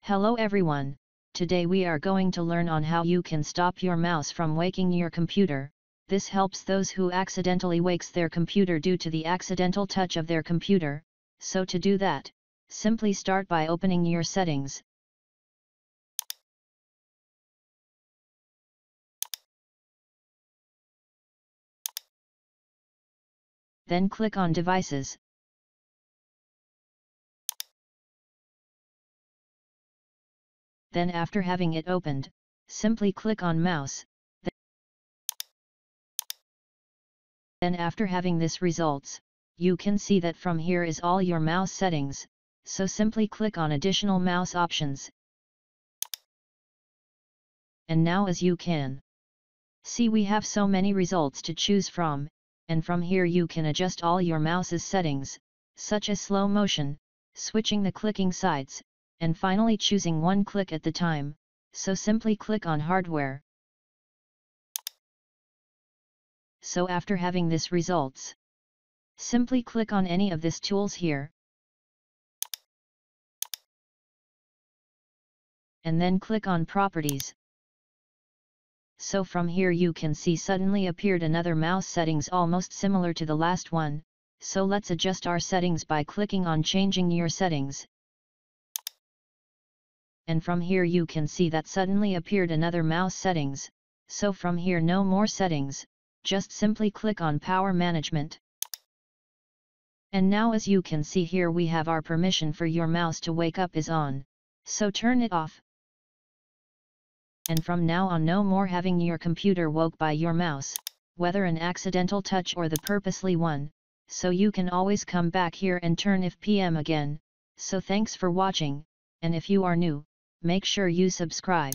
Hello everyone, today we are going to learn on how you can stop your mouse from waking your computer. This helps those who accidentally wakes their computer due to the accidental touch of their computer. So to do that, simply start by opening your settings. Then click on Devices. Then after having it opened, simply click on Mouse. Then after having this results, you can see that from here is all your mouse settings, so simply click on Additional Mouse Options. And now as you can see, we have so many results to choose from, and from here you can adjust all your mouse's settings, such as slow motion, switching the clicking sides, and finally choosing one click at the time, so simply click on Hardware. So after having this results, simply click on any of these tools here, and then click on Properties. So from here you can see suddenly appeared another mouse settings almost similar to the last one, so let's adjust our settings by clicking on Changing Your Settings. And from here you can see that suddenly appeared another mouse settings, so from here no more settings, just simply click on Power Management. And now as you can see here we have our permission for your mouse to wake up is on, so turn it off. And from now on no more having your computer woke by your mouse, whether an accidental touch or the purposely one, so you can always come back here and turn if PM again. So thanks for watching, and if you are new, make sure you subscribe.